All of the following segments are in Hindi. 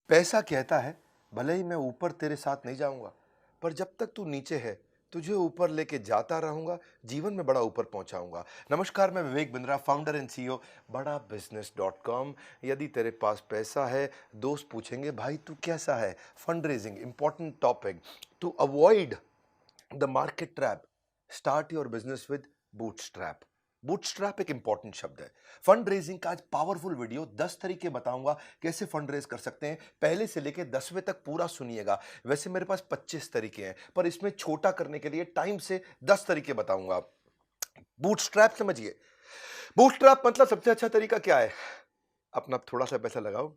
पैसा कहता है, भले ही मैं ऊपर तेरे साथ नहीं जाऊंगा, पर जब तक तू नीचे है तुझे ऊपर लेके जाता रहूंगा, जीवन में बड़ा ऊपर पहुंचाऊंगा। नमस्कार, मैं Vivek Bindra, founder and CEO बड़ा बिजनेस डॉट कॉम। यदि तेरे पास पैसा है, दोस्त पूछेंगे भाई तू कैसा है। Fund raising important topic to avoid the market trap. Start your business with bootstrap. Bootstrap एक इंपॉर्टेंट शब्द है। फंड रेजिंग का आज पावरफुल वीडियो 10 तरीके बताऊंगा कैसे फंड रेज कर सकते हैं। पहले से लेकर 10वें तक पूरा सुनिएगा। वैसे मेरे पास 25 तरीके हैं, पर इसमें छोटा करने के लिए टाइम से 10 तरीके बताऊंगा। बूटस्ट्रैप समझिए। बूटस्ट्रैप मतलब सबसे अच्छा तरीका क्या है? अपना थोड़ा सा पैसा लगाओ,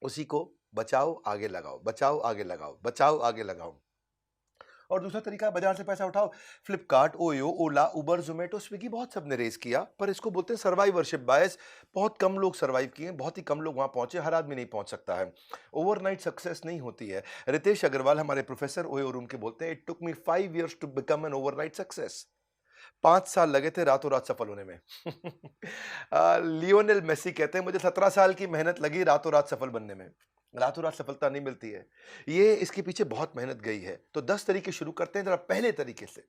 उसी को बचाओ आगे लगाओ, बचाओ आगे लगाओ, बचाओ आगे लगाओ। और दूसरा तरीका है बाजार से पैसा उठाओ। फ्लिपकार्ट, ओयो, ओला, उबर, जोमेटो, स्विगी बहुत सबने रेस किया, पर इसको बोलते हैं सर्वाइवरशिप बायस। बहुत कम लोग सर्वाइव किए, बहुत ही कम लोग वहां पहुंचे। हर आदमी नहीं पहुंच सकता है। ओवरनाइट सक्सेस नहीं होती है। रितेश अग्रवाल हमारे प्रोफेसर ओयो रूम के बोलते हैं, it took me 5 years to become an overnight success. 5 साल लगे थे रातों रात सफल होने में। लियोनेल मेसी कहते हैं, मुझे 17 साल की मेहनत लगी रातों रात सफल बनने में। रातों रात सफलता नहीं मिलती है, ये इसके पीछे बहुत मेहनत गई है। तो 10 तरीके शुरू करते हैं जरा पहले तरीके से।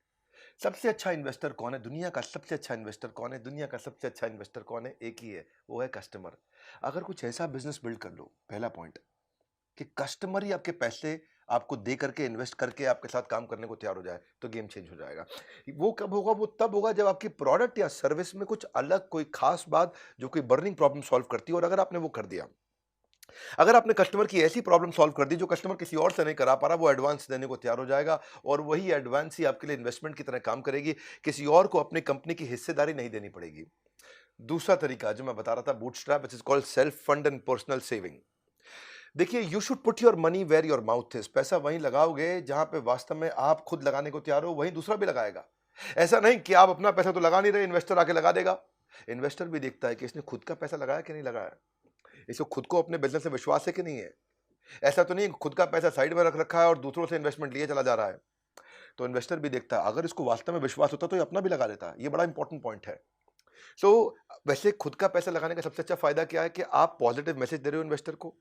सबसे अच्छा इन्वेस्टर कौन है? दुनिया का सबसे अच्छा इन्वेस्टर कौन है? दुनिया का सबसे अच्छा इन्वेस्टर कौन है? एक ही है, वो है कस्टमर। अगर कुछ ऐसा बिजनेस बिल्ड कर लो, पहला पॉइंट, कि कस्टमर ही आपके पैसे आपको दे करके इन्वेस्ट करके आपके साथ काम करने को तैयार हो जाए, तो गेम चेंज हो जाएगा। वो कब होगा? वो तब होगा जब आपकी प्रोडक्ट या सर्विस में कुछ अलग, कोई खास बात जो कोई बर्निंग प्रॉब्लम सॉल्व करती है। और अगर आपने वो कर दिया, अगर आपने कस्टमर की ऐसी प्रॉब्लम सॉल्व कर दी जो कस्टमर किसी और से नहीं करा पा रहा, वो एडवांस देने को तैयार हो जाएगा। और वही एडवांस ही आपके लिए इन्वेस्टमेंट की तरह काम करेगी। किसी और को अपनी कंपनी की हिस्सेदारी नहीं देनी पड़ेगी। दूसरा तरीका जो मैं बता रहा था, bootstrap, which is called self fund and personal saving. देखिए, you should put your money where your mouth is. पैसा वहीं लगाओगे जहां पे वास्तव में आप खुद लगाने को तैयार हो, वहीं दूसरा भी लगाएगा। ऐसा नहीं कि आप अपना पैसा तो लगा नहीं रहे, इन्वेस्टर आके लगा देगा। इन्वेस्टर भी देखता है कि इसने खुद का पैसा लगाया कि नहीं लगाया, इसको खुद को अपने बिजनेस से विश्वास है कि नहीं है। ऐसा तो नहीं खुद का पैसा साइड में रख रखा है और दूसरों से इन्वेस्टमेंट लिए चला जा रहा है। तो इन्वेस्टर भी देखता है, अगर इसको वास्तव में विश्वास होता तो ये अपना भी लगा लेता। ये बड़ा इंपॉर्टेंट पॉइंट है। सो वैसे खुद का पैसा लगाने का सबसे अच्छा फायदा क्या है कि आप पॉजिटिव मैसेज दे रहे हो इन्वेस्टर को,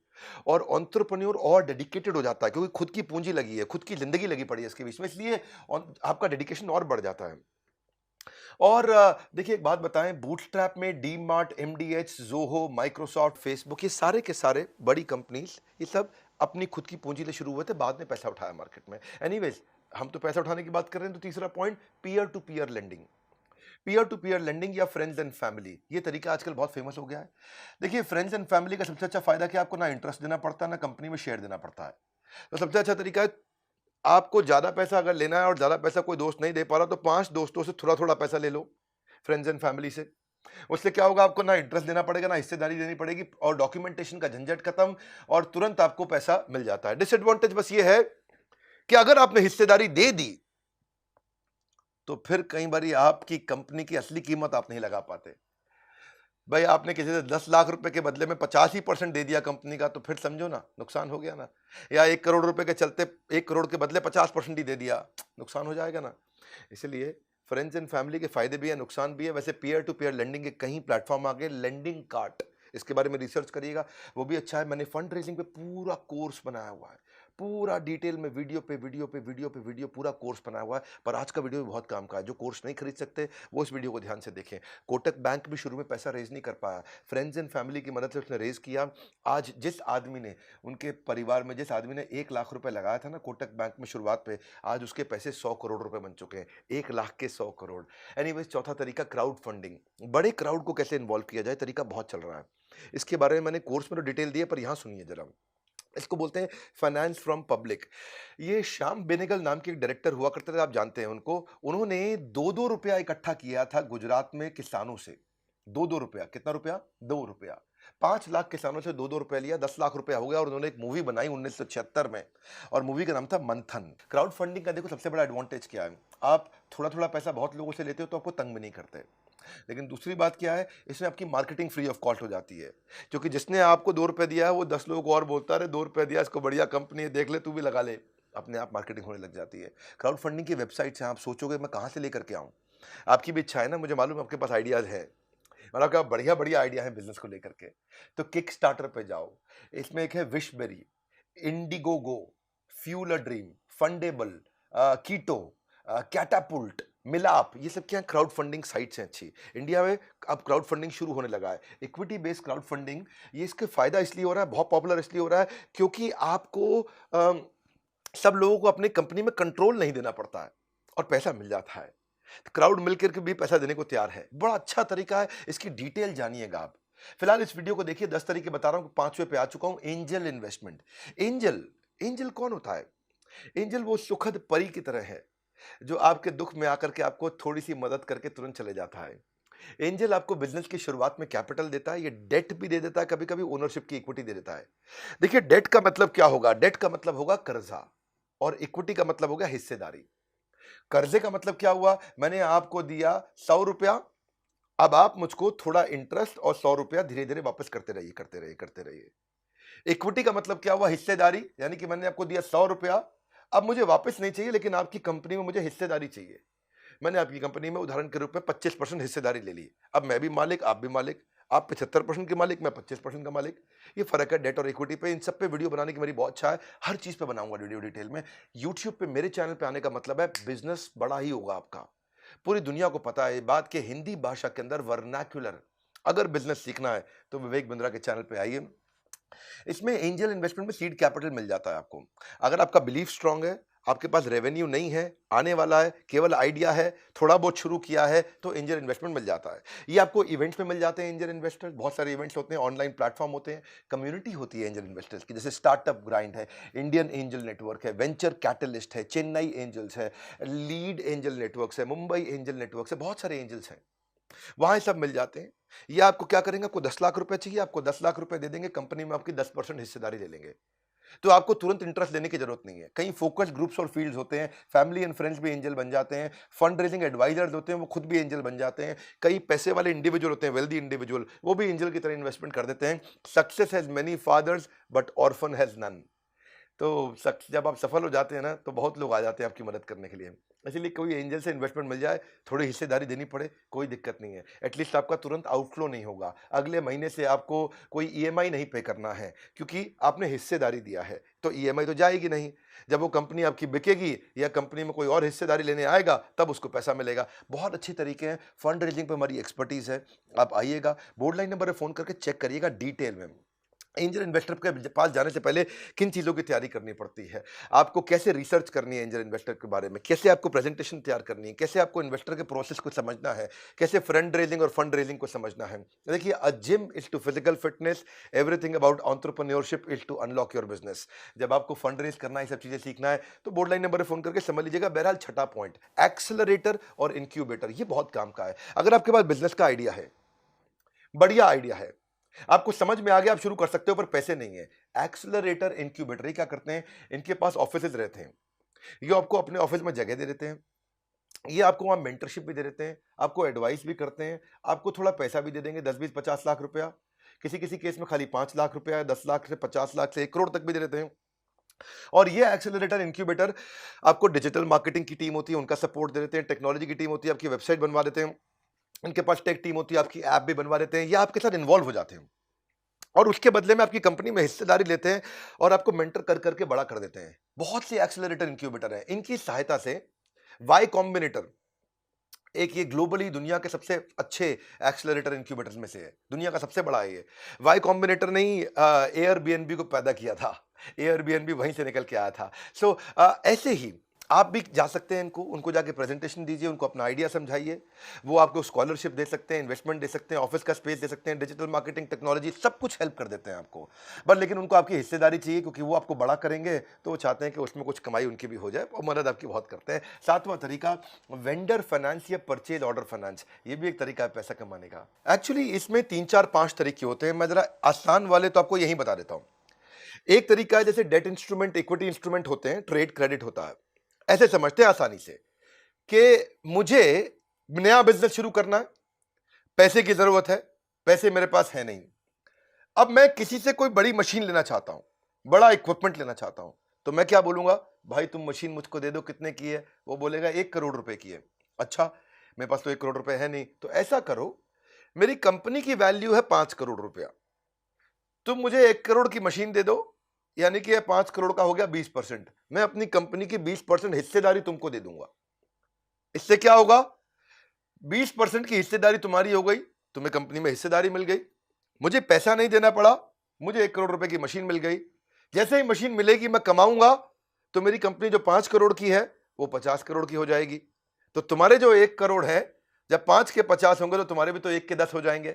और एंटरप्रेन्योर और डेडिकेटेड हो जाता है, क्योंकि खुद की पूंजी लगी है, खुद की जिंदगी लगी पड़ी है इसके बीच में, इसलिए आपका डेडिकेशन और बढ़ जाता है। और देखिए एक बात बताएं, बूटस्ट्रैप में D mart, MDH, Zoho, Microsoft, Facebook, ये सारे के सारे बड़ी कंपनीज, ये सब अपनी खुद की पूंजी ले शुरू हुए थे, बाद में पैसा उठाया मार्केट में। एनीवेज, हम तो पैसा उठाने की बात कर रहे हैं, तो तीसरा point, peer to peer lending. Peer to peer lending या फ्रेंड्स एंड फैमिली, ये तरीका आजकल बहुत फेमस हो गया है। देखिए, फ्रेंड्स एंड फैमिली का सबसे अच्छा फायदा कि आपको ना इंटरेस्ट देना पड़ता है, ना कंपनी में शेयर देना पड़ता है। तो सबसे अच्छा तरीका है, आपको ज्यादा पैसा अगर लेना है और ज्यादा पैसा कोई दोस्त नहीं दे पा रहा, तो 5 दोस्तों से थोड़ा थोड़ा पैसा ले लो, फ्रेंड्स एंड फैमिली से। उससे क्या होगा? आपको ना इंटरेस्ट देना पड़ेगा, ना हिस्सेदारी देनी पड़ेगी, और डॉक्यूमेंटेशन का झंझट खत्म, और तुरंत आपको पैसा मिल जाता है। डिसएडवांटेज बस ये है कि अगर आपने हिस्सेदारी दे दी, तो फिर कई बार आपकी कंपनी की असली कीमत आप नहीं लगा पाते। भाई, आपने किसी से 10 लाख रुपए के बदले में 85% दे दिया कंपनी का, तो फिर समझो ना, नुकसान हो गया ना। या 1 करोड़ रुपए के चलते 1 करोड़ के बदले 50% ही दे दिया, नुकसान हो जाएगा ना। इसलिए फ्रेंड्स एंड फैमिली के फायदे भी है, नुकसान भी है। वैसे पीयर टू पीयर लेंडिंग के कई प्लेटफॉर्म आ गए, लेंडिंग कार्ट, इसके बारे में रिसर्च करिएगा, वो भी अच्छा है। मैंने फंड रेजिंग पे पूरा कोर्स बनाया हुआ है, पूरा डिटेल में, वीडियो पे वीडियो पे वीडियो पे वीडियो, पूरा कोर्स बनाया हुआ है। पर आज का वीडियो भी बहुत काम का है। जो कोर्स नहीं खरीद सकते, वो इस वीडियो को ध्यान से देखें। कोटक बैंक भी शुरू में पैसा रेज नहीं कर पाया, फ्रेंड्स एंड फैमिली की मदद से उसने रेज किया। आज जिस आदमी ने, उनके परिवार में जिस आदमी ने 1 लाख रुपए लगाया था ना कोटक बैंक में शुरुआत पे, आज उसके पैसे 100 करोड़ रुपए बन चुके हैं। 1 लाख के 100 करोड़। एनीवेज, चौथा तरीका, क्राउड फंडिंग। बड़े क्राउड को कैसे इन्वॉल्व किया जाए, तरीका बहुत चल रहा है। इसके बारे में मैंने कोर्स में तो डिटेल दी है, पर यहां सुनिए जरा। इसको बोलते हैं फाइनेंस फ्रॉम पब्लिक। ये श्याम बेनेगल नाम के एक डायरेक्टर हुआ करते थे, आप जानते हैं उनको। उन्होंने 2-2 रुपया इकट्ठा किया था गुजरात में किसानों से। 2-2 रुपया, कितना रुपया? 2 रुपया। 5 लाख किसानों से 2-2 रुपया लिया, 10 लाख रुपया हो गया। और उन्होंने एक मूवी बनाई 1976 में, और मूवी का नाम था मंथन। क्राउड फंडिंग का देखो सबसे बड़ा एडवांटेज क्या है, आप थोड़ा थोड़ा पैसा बहुत लोगों से लेते हो तो आपको तंग भी नहीं करते। लेकिन दूसरी बात क्या है, इसमें आपकी मार्केटिंग फ्री ऑफ कॉस्ट हो जाती है, क्योंकि जिसने आपको 2 रुपए दिया है वो 10 लोगों को और बोलता है, 2 रुपए दिया, इसको बढ़िया कंपनी है, देख ले, तू भी लगा ले। अपने आप मार्केटिंग होने लग जाती है। क्राउड फंडिंग की वेबसाइट से आप सोचोगे मैं कहां से लेकर के आऊं, आपकी भी इच्छा है ना, मुझे मालूम है आपके पास आइडियाज है। मतलब क्या बढ़िया बढ़िया आइडिया है बिजनेस को लेकर के। तो किक स्टार्टर पे जाओ, इसमें एक है Wishberry, Indiegogo, Fuel a Dream, Fundable, Ketto, Catapooolt, Milaap, ये सब क्या क्राउड फंडिंग साइट्स हैं अच्छी। इंडिया में अब क्राउड फंडिंग शुरू होने लगा है, इक्विटी बेस्ड क्राउड फंडिंग। ये इसके फायदा इसलिए हो रहा है, बहुत पॉपुलर इसलिए हो रहा है क्योंकि आपको सब लोगों को अपनी कंपनी में कंट्रोल नहीं देना पड़ता है और पैसा मिल जाता है। क्राउड मिलकर के भी पैसा देने को तैयार है, बड़ा अच्छा तरीका है, इसकी डिटेल जानिएगा आप। फिलहाल इस वीडियो को देखिए, 10 तरीके बता रहा हूं, 5वें पे आ चुका हूं, एंजल इन्वेस्टमेंट। एंजल, एंजल कौन होता है? एंजल वो सुखद परी की तरह है जो आपके दुख में आकर के आपको थोड़ी सी मदद करके तुरंत चले जाता है। एंजल आपको बिजनेस की शुरुआत में कैपिटल देता है, ये डेट भी दे देता है, कभी कभी ओनरशिप की इक्विटी दे देता है। देखिए डेट का मतलब क्या होगा? डेट का मतलब होगा कर्जा, और इक्विटी का मतलब होगा हिस्सेदारी। कर्जे का मतलब क्या हुआ? मैंने आपको दिया 100 रुपया, अब आप मुझको थोड़ा इंटरेस्ट और 100 रुपया धीरे धीरे वापस करते रहिए, करते रहिए, करते रहिए। इक्विटी का मतलब क्या हुआ? हिस्सेदारी, यानी कि मैंने आपको दिया 100 रुपया, अब मुझे वापस नहीं चाहिए, लेकिन आपकी कंपनी में मुझे हिस्सेदारी चाहिए। मैंने आपकी कंपनी में उदाहरण के रूप में 25% हिस्सेदारी ले ली। अब मैं भी मालिक, आप भी मालिक, आप 75% के मालिक, मैं 25% का मालिक। ये फर्क है डेट और इक्विटी पे। इन सब पे वीडियो बनाने की मेरी बहुत इच्छा है, हर चीज पे बनाऊंगा वीडियो डिटेल में। यूट्यूब पे मेरे चैनल पे आने का मतलब है बिजनेस बड़ा ही होगा आपका। पूरी दुनिया को पता है ये बात कि हिंदी भाषा के अंदर वर्नाक्युलर अगर बिजनेस सीखना है तो विवेक बिंद्रा के चैनल पे आइए। इसमें एंजल इन्वेस्टमेंट में सीड कैपिटल मिल जाता है आपको। अगर आपका बिलीफ स्ट्रांग है, आपके पास रेवेन्यू नहीं है, आने वाला है, केवल आइडिया है, थोड़ा बहुत शुरू किया है, तो एंजल इन्वेस्टमेंट मिल जाता है। ये आपको इवेंट्स में मिल जाते हैं एंजल इन्वेस्टर्स, बहुत सारे इवेंट्स होते हैं, ऑनलाइन प्लेटफॉर्म होते हैं, कम्युनिटी होती है एंजल इन्वेस्टर्स की, जैसे स्टार्टअप ग्राइंड है, इंडियन एंजल नेटवर्क है, वेंचर कैटलिस्ट है, चेन्नई एंजल्स है, लीड एंजल नेटवर्क्स है, मुंबई एंजल नेटवर्क्स है, बहुत सारे एंजल्स हैं, वहां सब मिल जाते हैं। ये आपको क्या करेंगे? आपको 10 लाख रुपए चाहिए, आपको 10 लाख रुपए दे देंगे, कंपनी में आपकी 10% हिस्सेदारी ले लेंगे। तो आपको तुरंत इंटरेस्ट लेने की जरूरत नहीं है। कहीं फोकस ग्रुप्स और फील्ड्स होते हैं, फैमिली एंड फ्रेंड्स भी एंजल बन जाते हैं, फंड रेजिंग एडवाइजर्स होते हैं, वो खुद भी एंजल बन जाते हैं, कई पैसे वाले इंडिविजुअल होते हैं, वेल्दी इंडिविजुअल, वो भी एंजल की तरह इन्वेस्टमेंट कर देते हैं। Success has many fathers but orphan has none. तो जब आप सफल हो जाते हैं ना, तो बहुत लोग आ जाते हैं आपकी मदद करने के लिए। इसीलिए कोई एंजल से इन्वेस्टमेंट मिल जाए, थोड़ी हिस्सेदारी देनी पड़े, कोई दिक्कत नहीं है। एटलीस्ट आपका तुरंत आउटफ्लो नहीं होगा, अगले महीने से आपको कोई ईएमआई नहीं पे करना है, क्योंकि आपने हिस्सेदारी दिया है, तो ईएमआई तो जाएगी नहीं। जब वो कंपनी आपकी बिकेगी या कंपनी में कोई और हिस्सेदारी लेने आएगा, तब उसको पैसा मिलेगा। बहुत अच्छे तरीके हैं, फंड रेजिंग पे हमारी एक्सपर्टीज है। आप आइएगा, बोर्ड लाइन नंबर पर फोन करके चेक करिएगा डिटेल में। एंजल इन्वेस्टर के पास जाने से पहले किन चीज़ों की तैयारी करनी पड़ती है, आपको कैसे रिसर्च करनी है एंजल इन्वेस्टर के बारे में, कैसे आपको प्रेजेंटेशन तैयार करनी है, कैसे आपको इन्वेस्टर के प्रोसेस को समझना है, कैसे फ्रंड रेजिंग और फंड रेजिंग को समझना है। देखिए, a gym is to physical fitness, everything about entrepreneurship is to unlock your business. जब आपको फंड रेज करना है, ये सब चीज़ें सीखना है, तो बोर्ड लाइन नंबर पर फोन करके समझ लीजिएगा। बहरहाल छठा पॉइंट, एक्सेलरेटर और इंक्यूबेटर, ये बहुत काम का है। अगर आपके पास बिजनेस का आइडिया है, बढ़िया आइडिया है, आपको समझ में आ गया, आप शुरू कर सकते हो, पर पैसे नहीं है। एक्सेलरेटर इंक्यूबेटर ये क्या करते हैं? इनके पास ऑफिसेज रहते हैं, ये आपको अपने ऑफिस में जगह दे देते हैं, ये आपको वहां मेंटरशिप भी दे देते हैं, आपको एडवाइस भी करते हैं, आपको थोड़ा पैसा भी दे देंगे, 10, 20, 50 लाख रुपया। किसी किसी केस में खाली 5 लाख रुपया, 10 लाख से 50 लाख से 1 करोड़ तक भी दे देते हैं। और ये एक्सेलरेटर इंक्यूबेटर आपको डिजिटल मार्केटिंग की टीम होती है, उनका सपोर्ट दे देते हैं, टेक्नोलॉजी की टीम होती है, आपकी वेबसाइट बनवा देते हैं, इनके पास टेक टीम होती है, आपकी ऐप भी बनवा देते हैं, या आपके साथ इन्वॉल्व हो जाते हैं और उसके बदले में आपकी कंपनी में हिस्सेदारी लेते हैं और आपको मेंटर कर करके बड़ा कर देते हैं। बहुत से एक्सेलरेटर इंक्यूबेटर हैं, इनकी सहायता से वाई कॉम्बिनेटर एक, ये ग्लोबली दुनिया के सबसे अच्छे एक्सेलरेटर इंक्यूबेटर्स में से है, दुनिया का सबसे बड़ा है ये। वाई कॉम्बिनेटर ने ही एयरबीएनबी को पैदा किया था, एयरबीएनबी वहीं से निकल के आया था। सो ऐसे ही आप भी जा सकते हैं, उनको जाके प्रेजेंटेशन दीजिए, उनको अपना आइडिया समझाइए, वो आपको स्कॉलरशिप दे सकते हैं, इन्वेस्टमेंट दे सकते हैं, ऑफिस का स्पेस दे सकते हैं, डिजिटल मार्केटिंग, टेक्नोलॉजी, सब कुछ हेल्प कर देते हैं आपको। बस लेकिन उनको आपकी हिस्सेदारी चाहिए, क्योंकि वो आपको बड़ा करेंगे, तो वो चाहते हैं कि उसमें कुछ कमाई उनकी भी हो जाए, और मदद आपकी बहुत करते हैं। सातवां तरीका, वेंडर फाइनेंस या परचेज ऑर्डर फाइनेंस, ये भी एक तरीका है पैसा कमाने का। एक्चुअली इसमें 3, 4, 5 तरीके होते हैं, मैं जरा आसान वाले तो आपको यही बता देता हूँ। एक तरीका है, जैसे डेट इंस्ट्रूमेंट, इक्विटी इंस्ट्रूमेंट होते हैं, ट्रेड क्रेडिट होता है। ऐसे समझते हैं आसानी से कि मुझे नया बिजनेस शुरू करना है, पैसे की जरूरत है, पैसे मेरे पास है नहीं, अब मैं किसी से कोई बड़ी मशीन लेना चाहता हूं, बड़ा इक्विपमेंट लेना चाहता हूं, तो मैं क्या बोलूंगा? भाई तुम मशीन मुझको दे दो, कितने की है? वो बोलेगा 1 करोड़ रुपए की है। अच्छा, मेरे पास तो 1 करोड़ रुपए है नहीं, तो ऐसा करो, मेरी कंपनी की वैल्यू है 5 करोड़ रुपया, तुम मुझे 1 करोड़ की मशीन दे दो, यानी कि 5 करोड़ का हो गया 20%, मैं अपनी कंपनी की 20% हिस्सेदारी तुमको दे दूंगा। इससे क्या होगा, 20% की हिस्सेदारी तुम्हारी हो गई, तुम्हें कंपनी में हिस्सेदारी मिल गई, मुझे पैसा नहीं देना पड़ा, मुझे 1 करोड़ रुपए की मशीन मिल गई। जैसे ही मशीन मिलेगी मैं कमाऊंगा, तो मेरी कंपनी जो 5 करोड़ की है वो 50 करोड़ की हो जाएगी। तो तुम्हारे जो 1 करोड़ है, जब 5 के 50 होंगे तो तुम्हारे भी तो 1 के 10 हो जाएंगे।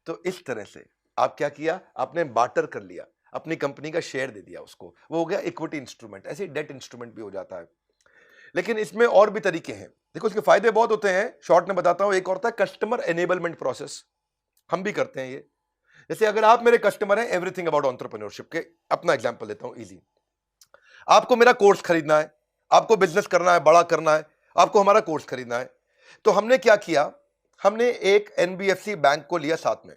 तो इस तरह से आप क्या किया, आपने बार्टर कर लिया, अपनी कंपनी का शेयर दे दिया उसको, वो हो गया इक्विटी इंस्ट्रूमेंट। ऐसे डेट इंस्ट्रूमेंट भी हो जाता है। लेकिन इसमें और भी तरीके हैं, देखो इसके फायदे बहुत होते हैं, शॉर्ट में बताता हूं। एक और होता है कस्टमर एनेबलमेंट प्रोसेस, हम भी करते हैं ये। जैसे अगर आप मेरे कस्टमर हैं एवरीथिंग अबाउट एंटरप्रेन्योरशिप के, अपना एग्जांपल लेता हूं इजी। आपको मेरा कोर्स खरीदना है, आपको बिजनेस करना है, बड़ा करना है, आपको हमारा कोर्स खरीदना है। तो हमने क्या किया, हमने एक एनबीएफसी बैंक को लिया साथ में,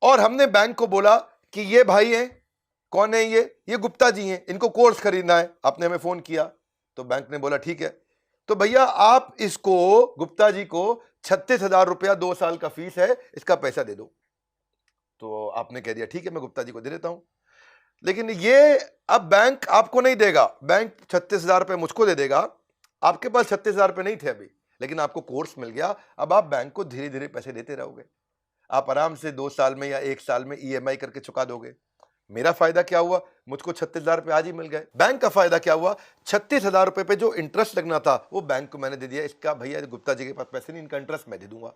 और हमने बैंक को बोला कि ये भाई हैं, कौन है ये गुप्ता जी हैं, इनको कोर्स खरीदना है। आपने हमें फोन किया, तो बैंक ने बोला ठीक है, तो भैया आप इसको गुप्ता जी को 36,000 रुपया 2 साल का फीस है, इसका पैसा दे दो। तो आपने कह दिया ठीक है, मैं गुप्ता जी को दे देता हूं। लेकिन ये अब बैंक आपको नहीं देगा, बैंक 36,000 रुपये मुझको दे देगा। आपके पास 36,000 रुपये नहीं थे अभी, लेकिन आपको कोर्स मिल गया। अब आप बैंक को धीरे धीरे पैसे देते रहोगे, आप आराम से 2 साल में या 1 साल में ईएमआई करके चुका दोगे। मेरा फायदा क्या हुआ, मुझको 36,000 रुपये आज ही मिल गए। बैंक का फायदा क्या हुआ, 36,000 रुपये पे जो इंटरेस्ट लगना था वो बैंक को मैंने दे दिया। इसका भैया गुप्ता जी के पास पैसे नहीं, इनका इंटरेस्ट मैं दे दूंगा।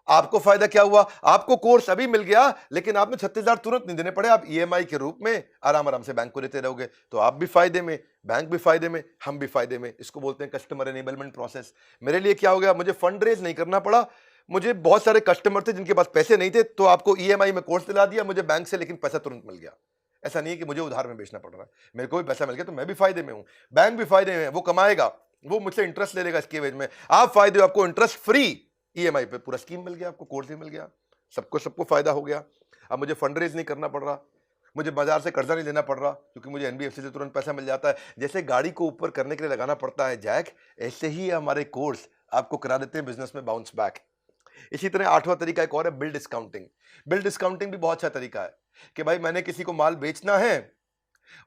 आपको फायदा क्या हुआ, आपको कोर्स अभी मिल गया, लेकिन आपने 36,000 तुरंत नहीं देने पड़े, आप ईएमआई के रूप में आराम आराम से बैंक को देते रहोगे। तो आप भी फायदे में, बैंक भी फायदे में, हम भी फायदे में। इसको बोलते हैं कस्टमर एनेबलमेंट प्रोसेस। मेरे लिए क्या हो गया, मुझे फंड रेज नहीं करना पड़ा। मुझे बहुत सारे कस्टमर थे जिनके पास पैसे नहीं थे, तो आपको ईएमआई में कोर्स दिला दिया मुझे बैंक से, लेकिन पैसा तुरंत मिल गया। ऐसा नहीं है कि मुझे उधार में बेचना पड़ रहा है, मेरे को भी पैसा मिल गया, तो मैं भी फायदे में हूं, बैंक भी फायदे में है। वो कमाएगा, वो मुझसे इंटरेस्ट ले लेगा इसके एवज में, आप फायदे हो, आपको इंटरेस्ट फ्री ईएमआई पे पूरा स्कीम मिल गया, आपको कोर्स भी मिल गया, सबको फायदा हो गया। अब मुझे फंड रेज नहीं करना पड़ रहा, मुझे बाजार से कर्जा नहीं लेना पड़ रहा, क्योंकि मुझे एनबीएफसी से तुरंत पैसा मिल जाता है। जैसे गाड़ी को ऊपर करने के लिए लगाना पड़ता है जैक, ऐसे ही हमारे कोर्स आपको करा देते हैं बिजनेस में बाउंस बैक। इसी तरह 8वां तरीका एक और है, बिल डिस्काउंटिंग। बिल डिस्काउंटिंग भी बहुत अच्छा तरीका है कि भाई मैंने किसी को माल बेचना है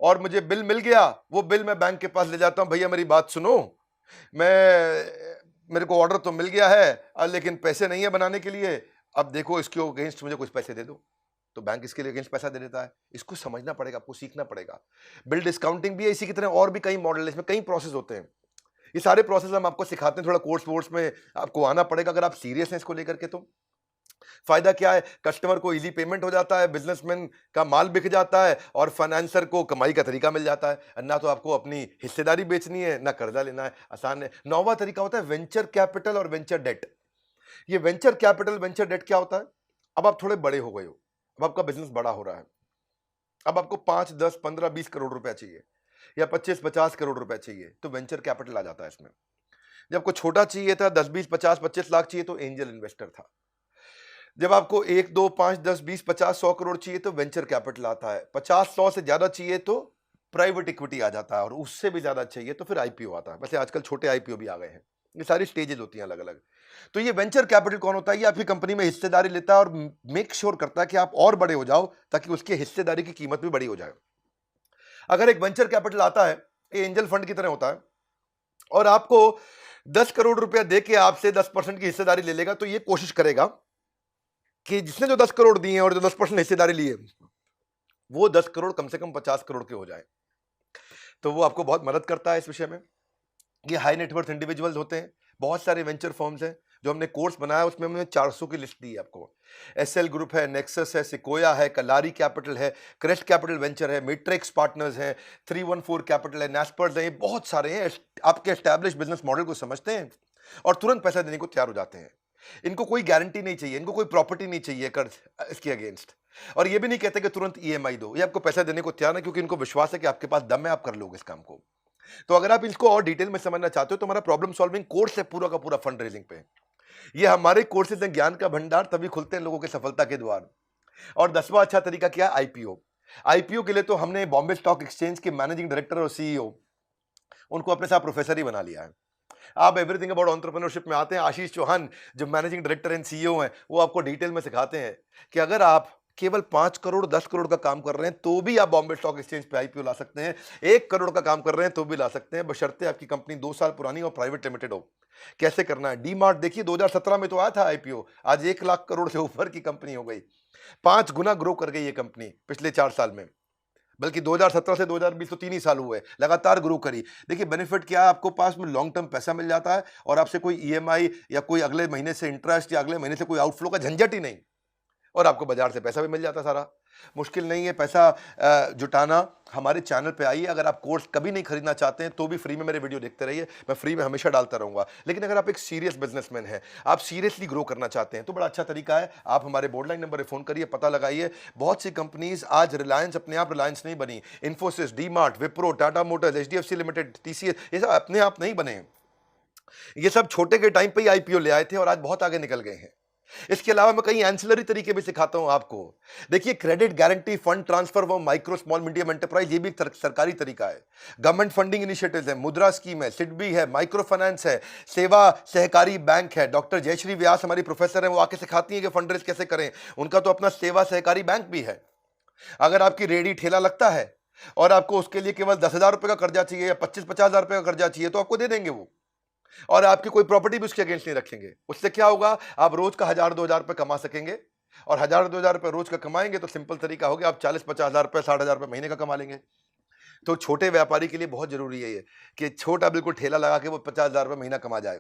और मुझे बिल मिल गया, वो बिल मैं बैंक के पास ले जाता हूं, भैया मेरी बात सुनो, मेरे को ऑर्डर तो मिल गया है लेकिन पैसे नहीं है बनाने के लिए, अब देखो इसके अगेंस्ट मुझे कुछ पैसे दे दो। तो बैंक इसके लिए अगेंस्ट पैसा दे देता है। इसको समझना पड़ेगा, आपको सीखना पड़ेगा। बिल डिस्काउंटिंग भी है, इसी की तरह और भी कई मॉडल है, इसमें कई प्रोसेस होते हैं। ये सारे प्रोसेस हम आपको सिखाते हैं, थोड़ा कोर्स वोर्स में आपको आना पड़ेगा अगर आप सीरियस हैं इसको लेकर के। तो फायदा क्या है, कस्टमर को इजी पेमेंट हो जाता है, बिजनेसमैन का माल बिक जाता है, और फाइनेंसर को कमाई का तरीका मिल जाता है। ना तो आपको अपनी हिस्सेदारी बेचनी है, ना कर्जा लेना है, आसान है। 9वां तरीका होता है वेंचर कैपिटल और वेंचर डेट। ये वेंचर कैपिटल वेंचर डेट क्या होता है, अब आप थोड़े बड़े हो गए हो, अब आपका बिजनेस बड़ा हो रहा है, अब आपको 5, 10, 15, 20 करोड़ रुपया चाहिए, या 25, 50 करोड़ रुपया चाहिए, तो वेंचर कैपिटल आ जाता है इसमें। जब आपको छोटा चाहिए था, 10, 20, 50, 25 लाख चाहिए, तो एंजल इन्वेस्टर था। जब आपको 1, 2, 5, 10, 20, 50, 100 करोड़ चाहिए तो वेंचर कैपिटल आता है। 50, 100 से ज्यादा चाहिए तो प्राइवेट इक्विटी आ जाता है, और उससे भी ज्यादा चाहिए तो फिर आईपीओ आता है। वैसे आजकल छोटे आईपीओ भी आ गए हैं। ये सारी स्टेजेस होती हैं अलग अलग। तो ये वेंचर कैपिटल कौन होता है, ये आपकी कंपनी में हिस्सेदारी लेता है और मेक श्योर करता है कि आप और बड़े हो जाओ, ताकि उसके हिस्सेदारी की कीमत भी बड़ी हो जाए। अगर एक वेंचर कैपिटल आता है, ये एंजल फंड की तरह होता है, और आपको 10 करोड़ रुपया दे के आपसे 10% की हिस्सेदारी ले लेगा, तो ये कोशिश करेगा कि जिसने जो 10 करोड़ दिए और जो 10% हिस्सेदारी ली है, वो 10 करोड़ कम से कम 50 करोड़ के हो जाए। तो वो आपको बहुत मदद करता है इस विषय में। ये हाई नेटवर्थ इंडिविजुअल्स होते हैं, बहुत सारे वेंचर फर्म्स हैं। जो हमने कोर्स बनाया उसमें हमने 400 की लिस्ट दी है आपको। एसएल ग्रुप है, नेक्सस है, सिकोया है, कलारी कैपिटल है, क्रेस्ट कैपिटल वेंचर है, मैट्रिक्स पार्टनर्स है, 314 कैपिटल है, नेस्पर्स है, ये बहुत सारे हैं। आपके एस्टैब्लिश बिजनेस मॉडल को समझते हैं और तुरंत पैसा देने को तैयार हो जाते हैं। इनको कोई गारंटी नहीं चाहिए, इनको कोई प्रॉपर्टी नहीं चाहिए कर्ज इसके अगेंस्ट, और ये भी नहीं कहते कि तुरंत ईएमआई दो। ये आपको पैसा देने को तैयार है, क्योंकि इनको विश्वास है कि आपके पास दम है, आप कर लोगे इस काम को। तो अगर आप इसको और डिटेल में समझना चाहते हो तो हमारा प्रॉब्लम सॉल्विंग कोर्स है पूरा का पूरा फंड रेजिंग पे। ये हमारे कोर्सेज हैं ज्ञान का भंडार, तभी खुलते हैं लोगों के सफलता के द्वार। और 10वां अच्छा तरीका क्या है, आईपीओ। आईपीओ के लिए तो हमने बॉम्बे स्टॉक एक्सचेंज के मैनेजिंग डायरेक्टर और सीईओ, उनको अपने साथ प्रोफेसर ही बना लिया है। आप एवरीथिंग अबाउट एंटरप्रेन्योरशिप में आते हैं, आशीष चौहान जो मैनेजिंग डायरेक्टर एंड सीईओ हैं, वो आपको डिटेल में सिखाते हैं कि अगर आप केवल 5 करोड़ 10 करोड़ का काम कर रहे हैं तो भी आप बॉम्बे स्टॉक एक्सचेंज पे आईपीओ ला सकते हैं, 1 करोड़ का काम कर रहे हैं तो भी ला सकते हैं, बशर्ते आपकी कंपनी 2 साल पुरानी और प्राइवेट लिमिटेड हो। कैसे करना है? डी मार्ट देखिए 2017 में तो आया था आईपीओ, आज 1 लाख करोड़ से ऊपर की कंपनी हो गई, 5 गुना ग्रो कर गई ये कंपनी पिछले 4 साल में। बल्कि 2017 से 2020 तो 3 ही साल हुए, लगातार ग्रो करी। देखिए बेनिफिट क्या है, आपको पास में लॉन्ग टर्म पैसा मिल जाता है और आपसे कोई ईएमआई या कोई अगले महीने से इंटरेस्ट या अगले महीने से कोई आउटफ्लो का झंझट ही नहीं, और आपको बाजार से पैसा भी मिल जाता सारा। मुश्किल नहीं है पैसा जुटाना। हमारे चैनल पे आइए, अगर आप कोर्स कभी नहीं खरीदना चाहते हैं तो भी फ्री में मेरे वीडियो देखते रहिए, मैं फ्री में हमेशा डालता रहूंगा। लेकिन अगर आप एक सीरियस बिजनेसमैन हैं, आप सीरियसली ग्रो करना चाहते हैं, तो बड़ा अच्छा तरीका है, आप हमारे बोर्ड लाइन नंबर पर फोन करिए, पता लगाइए। बहुत सी कंपनीज आज रिलायंस अपने आप रिलायंस नहीं बनी, Infosys, D mart, Wipro, Tata Motors, HDFC limited, TCS, ये सब अपने आप नहीं बने। ये सब छोटे के टाइम पे ही आईपीओ ले आए थे और आज बहुत आगे निकल गए हैं। इसके अलावा मैं कई एंसिलरी तरीके भी सिखाता हूं आपको। देखिए क्रेडिट गारंटी, फंड ट्रांसफर वो माइक्रो स्मॉल मीडियम एंटरप्राइज, ये भी एक सरकारी तरीका है। गवर्नमेंट फंडिंग इनिशिएटिव्स है, मुद्रा स्कीम है, सिडबी है, माइक्रो फाइनेंस है, सेवा सहकारी बैंक है। डॉक्टर जयश्री व्यास हमारी प्रोफेसर हैं, वो आके सिखाती हैं कि फंड रेज कैसे करें। उनका तो अपना सेवा सहकारी बैंक भी है। अगर आपकी रेडी ठेला लगता है और आपको उसके लिए केवल 10,000 रुपए का कर्जा चाहिए या 25-50 हजार रुपए का कर्जा चाहिए तो आपको दे देंगे वो, और आपकी कोई प्रॉपर्टी भी उसके अगेंस्ट नहीं रखेंगे। उससे क्या होगा, आप रोज का 1,000-2,000 रुपए कमा सकेंगे, और 1,000-2,000 रुपए रोज का कमाएंगे तो सिंपल तरीका हो गया, आप 40-50 हजार रुपए, 60,000 रुपए महीने का कमा लेंगे। तो छोटे व्यापारी के लिए बहुत जरूरी है ये कि छोटा बिल्कुल ठेला लगा के वो 50,000 रुपए महीना कमा जाए।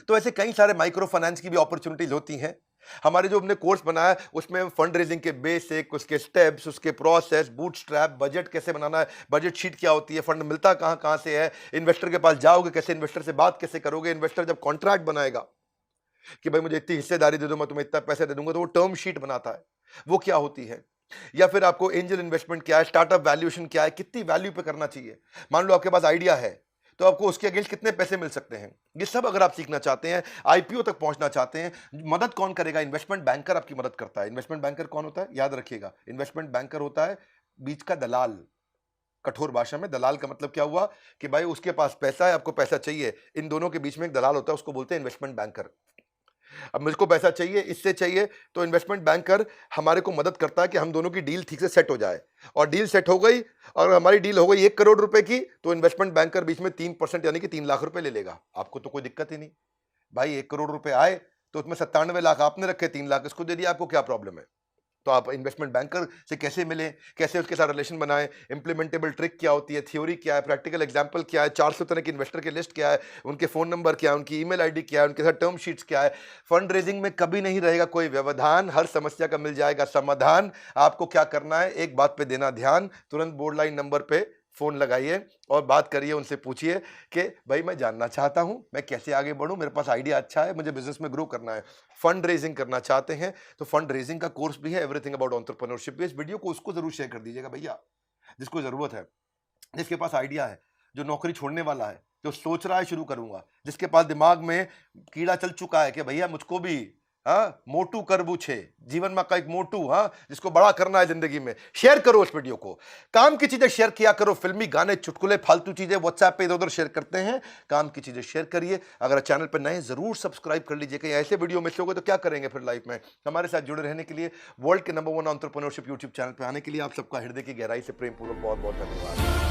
तो ऐसे कई सारे माइक्रो फाइनेंस की भी अपॉर्चुनिटीज होती हैं। हमारे जो हमने कोर्स बनाया है उसमें फंड रेजिंग के बेसिक, उसके स्टेप्स, उसके प्रोसेस, बूटस्ट्रैप, बजट कैसे बनाना है, बजट शीट क्या होती है, फंड मिलता कहाँ कहाँ से है, इन्वेस्टर के पास जाओगे कैसे, इन्वेस्टर से बात कैसे करोगे, इन्वेस्टर जब कॉन्ट्रैक्ट बनाएगा कि भाई मुझे इतनी हिस्सेदारी दे दो, मैं तुम्हें इतना पैसे दे दूंगा, तो वो टर्म शीट बनाता है, वो क्या होती है। या फिर आपको एंजल इन्वेस्टमेंट क्या है, स्टार्टअप वैल्यूएशन क्या है, कितनी वैल्यू पे करना चाहिए। मान लो आपके पास आइडिया है तो आपको उसके अगेंस्ट कितने पैसे मिल सकते हैं, ये सब अगर आप सीखना चाहते हैं, आईपीओ तक पहुंचना चाहते हैं, मदद कौन करेगा? इन्वेस्टमेंट बैंकर आपकी मदद करता है। इन्वेस्टमेंट बैंकर कौन होता है? याद रखिएगा, इन्वेस्टमेंट बैंकर होता है बीच का दलाल। कठोर भाषा में दलाल का मतलब क्या हुआ कि भाई उसके पास पैसा है, आपको पैसा चाहिए, इन दोनों के बीच में एक दलाल होता है, उसको बोलते हैं इन्वेस्टमेंट बैंकर। अब मुझको पैसा चाहिए, इससे चाहिए, तो इन्वेस्टमेंट बैंकर हमारे को मदद करता है कि हम दोनों की डील ठीक से सेट हो जाए। और डील सेट हो गई और हमारी डील हो गई 1 करोड़ रुपए की, तो इन्वेस्टमेंट बैंकर बीच में 3% यानी कि 3 लाख रुपए ले लेगा। आपको तो कोई दिक्कत ही नहीं भाई, 1 करोड़ रुपए आए तो उसमें 97 लाख आपने रखे, 3 लाख इसको दे दिया, आपको क्या प्रॉब्लम है। तो आप इन्वेस्टमेंट बैंकर से कैसे मिलें, कैसे उसके साथ रिलेशन बनाएं, इंप्लीमेंटेबल ट्रिक क्या होती है, थ्योरी क्या है, प्रैक्टिकल एग्जांपल क्या है, 400 तरह के इन्वेस्टर की लिस्ट क्या है, उनके फोन नंबर क्या है, उनकी ईमेल आईडी क्या है, उनके साथ टर्म शीट्स क्या है। फंड रेजिंग में कभी नहीं रहेगा कोई व्यवधान, हर समस्या का मिल जाएगा समाधान। आपको क्या करना है, एक बात पे देना ध्यान, तुरंत बोर्ड लाइन नंबर पे फोन लगाइए और बात करिए, उनसे पूछिए कि भाई मैं जानना चाहता हूं मैं कैसे आगे बढ़ूं, मेरे पास आइडिया अच्छा है, मुझे बिजनेस में ग्रो करना है, फंड रेजिंग करना चाहते हैं तो फंड रेजिंग का कोर्स भी है, एवरीथिंग अबाउट एंटरप्रेन्योरशिप। इस वीडियो को उसको जरूर शेयर कर दीजिएगा भैया जिसको जरूरत है, जिसके पास आइडिया है, जो नौकरी छोड़ने वाला है, जो सोच रहा है शुरू करूंगा, जिसके पास दिमाग में कीड़ा चल चुका है कि भैया मुझको भी मोटू करबू छे जीवन में का एक मोटू, जिसको बड़ा करना है जिंदगी में। शेयर करो इस वीडियो को, काम की चीजें शेयर किया करो, फिल्मी गाने, चुटकुले, फालतू चीजें व्हाट्सएप पे इधर उधर शेयर करते हैं, काम की चीजें शेयर करिए। अगर चैनल पर नए जरूर सब्सक्राइब कर लीजिए, कहीं ऐसे वीडियो मिस हो गए तो क्या करेंगे फिर लाइफ में। हमारे साथ जुड़े रहने के लिए, वर्ल्ड के नंबर 1 एंटरप्रेन्योरशिप यूट्यूब चैनल पर आने के लिए आप सबका हृदय की गहराई से प्रेम पूर्वक बहुत बहुत धन्यवाद।